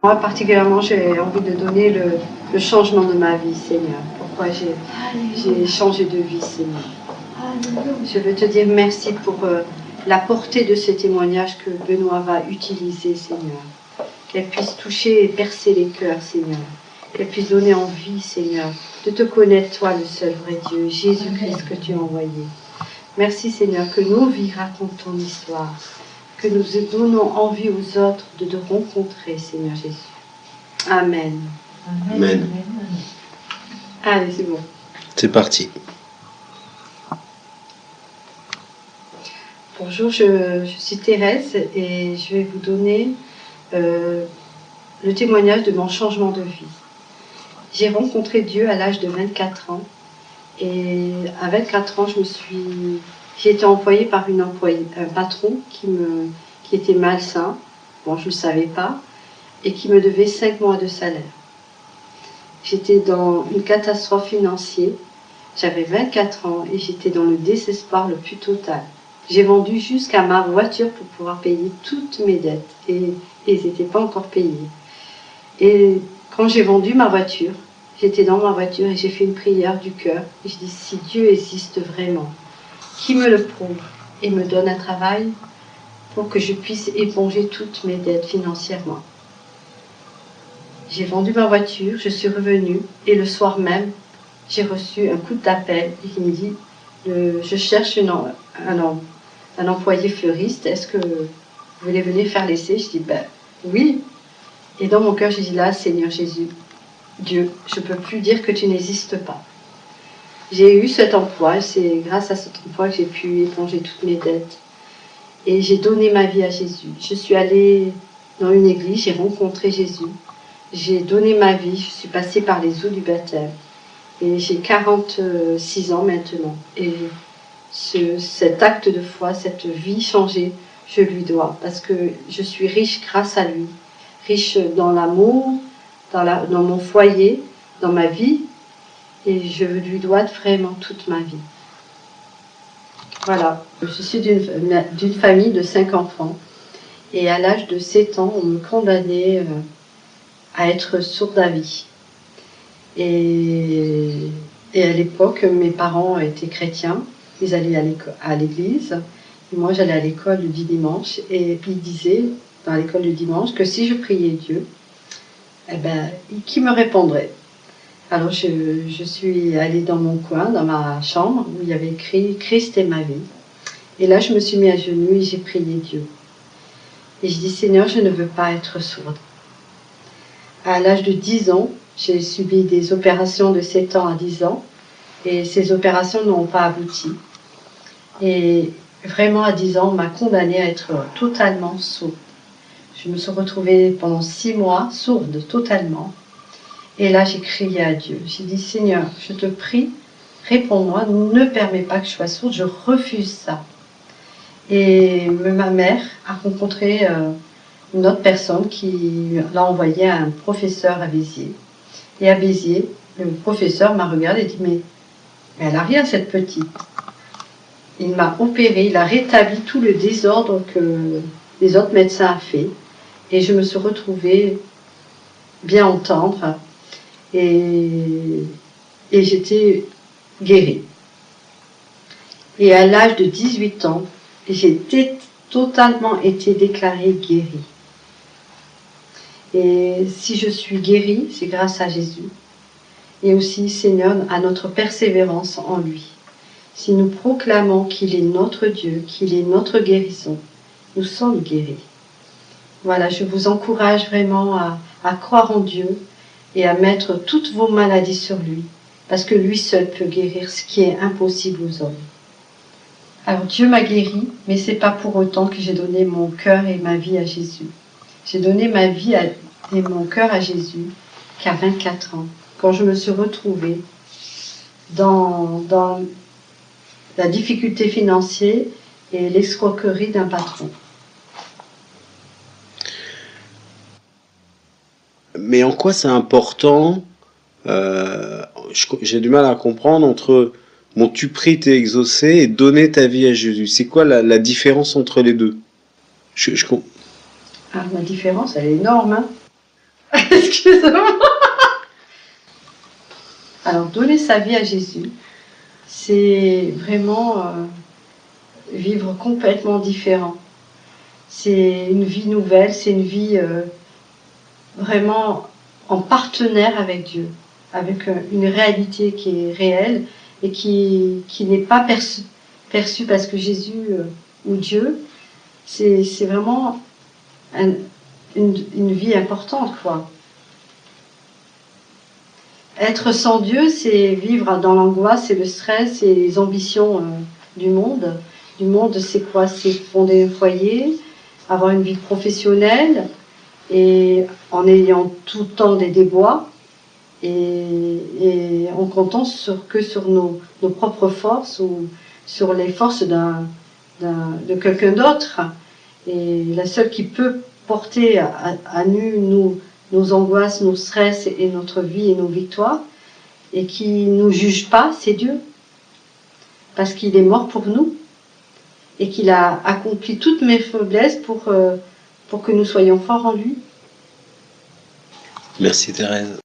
Moi, particulièrement, j'ai envie de donner le changement de ma vie, Seigneur. Pourquoi j'ai changé de vie, Seigneur. Je veux te dire merci pour la portée de ce témoignage que Benoît va utiliser, Seigneur. Qu'elle puisse toucher et percer les cœurs, Seigneur. Qu'elle puisse donner envie, Seigneur, de te connaître, toi, le seul vrai Dieu, Jésus-Christ que tu as envoyé. Merci, Seigneur, que nos vies racontent ton histoire, que nous donnons envie aux autres de te rencontrer, Seigneur Jésus. Amen. Amen. Allez, c'est bon. C'est parti. Bonjour, je suis Thérèse et je vais vous donner le témoignage de mon changement de vie. J'ai rencontré Dieu à l'âge de 24 ans et à 24 ans, j'ai été employée par un patron qui était malsain, bon, je ne le savais pas, et qui me devait 5 mois de salaire. J'étais dans une catastrophe financière, j'avais 24 ans et j'étais dans le désespoir le plus total. J'ai vendu jusqu'à ma voiture pour pouvoir payer toutes mes dettes et elles n'étaient pas encore payées. Et quand j'ai vendu ma voiture, j'étais dans ma voiture et j'ai fait une prière du cœur. Et je dis, si Dieu existe vraiment, qui me le prouve et me donne un travail pour que je puisse éponger toutes mes dettes financièrement. J'ai vendu ma voiture, je suis revenue et le soir même, j'ai reçu un coup d'appel et qui me dit, je cherche un employé fleuriste, est-ce que vous voulez venir faire l'essai? Je dis, ben oui. Et dans mon cœur, j'ai dit, là, Seigneur Jésus, Dieu, je ne peux plus dire que tu n'existes pas. J'ai eu cet emploi, c'est grâce à cet emploi que j'ai pu éponger toutes mes dettes. Et j'ai donné ma vie à Jésus. Je suis allée dans une église, j'ai rencontré Jésus. J'ai donné ma vie, je suis passée par les eaux du baptême. Et j'ai 46 ans maintenant. Et cet acte de foi, cette vie changée, je lui dois. Parce que je suis riche grâce à lui. Riche dans l'amour, dans mon foyer, dans ma vie. Et je lui dois vraiment toute ma vie. Voilà, je suis d'une famille de 5 enfants. Et à l'âge de 7 ans, on me condamnait à être sourde à vie. Et à l'époque, mes parents étaient chrétiens. Ils allaient à l'église. Et moi, j'allais à l'école le dimanche. Et ils disaient, dans l'école du dimanche, que si je priais Dieu, eh ben, qui me répondrait? Alors, je suis allée dans mon coin, dans ma chambre, où il y avait écrit « Christ est ma vie ». Et là, je me suis mis à genoux et j'ai prié Dieu. Et je dis « Seigneur, je ne veux pas être sourde ». À l'âge de 10 ans, j'ai subi des opérations de 7 ans à 10 ans. Et ces opérations n'ont pas abouti. Et vraiment, à 10 ans, on m'a condamnée à être totalement sourde. Je me suis retrouvée pendant 6 mois sourde totalement. Et là, j'ai crié à Dieu. J'ai dit, Seigneur, je te prie, réponds-moi, ne permets pas que je sois sourde, je refuse ça. Et ma mère a rencontré une autre personne qui l'a envoyé à un professeur à Béziers. Et à Béziers, le professeur m'a regardé et dit, mais elle n'a rien, cette petite. Il m'a opéré, il a rétabli tout le désordre que les autres médecins ont fait. Et je me suis retrouvée bien entendre. Et j'étais guérie. Et à l'âge de 18 ans, j'ai totalement été déclarée guérie. Et si je suis guérie, c'est grâce à Jésus. Et aussi, Seigneur, à notre persévérance en lui. Si nous proclamons qu'il est notre Dieu, qu'il est notre guérison, nous sommes guéris. Voilà, je vous encourage vraiment à croire en Dieu et à mettre toutes vos maladies sur lui, parce que lui seul peut guérir ce qui est impossible aux hommes. Alors Dieu m'a guéri, mais c'est pas pour autant que j'ai donné mon cœur et ma vie à Jésus. J'ai donné ma vie et mon cœur à Jésus qu'à 24 ans, quand je me suis retrouvée dans la difficulté financière et l'escroquerie d'un patron. Mais en quoi c'est important j'ai du mal à comprendre entre bon, tu pries, t'es exaucé et donner ta vie à Jésus. C'est quoi la différence entre les deux? La différence, elle est énorme. Hein. Excusez-moi. Alors, donner sa vie à Jésus, c'est vraiment vivre complètement différent. C'est une vie nouvelle, c'est une vie vraiment en partenaire avec Dieu, avec une réalité qui est réelle et qui n'est pas perçue parce que Jésus ou Dieu, c'est vraiment une vie importante, quoi. Être sans Dieu, c'est vivre dans l'angoisse et le stress et les ambitions du monde. Du monde, c'est quoi? C'est fonder un foyer, avoir une vie professionnelle, et en ayant tout le temps des débois, et en comptant que sur nos propres forces ou sur les forces de quelqu'un d'autre. Et la seule qui peut porter à nu nos angoisses, nos stress et notre vie et nos victoires, et qui ne nous juge pas, c'est Dieu. Parce qu'il est mort pour nous, et qu'il a accompli toutes mes faiblesses pour que nous soyons forts en lui. Merci Thérèse.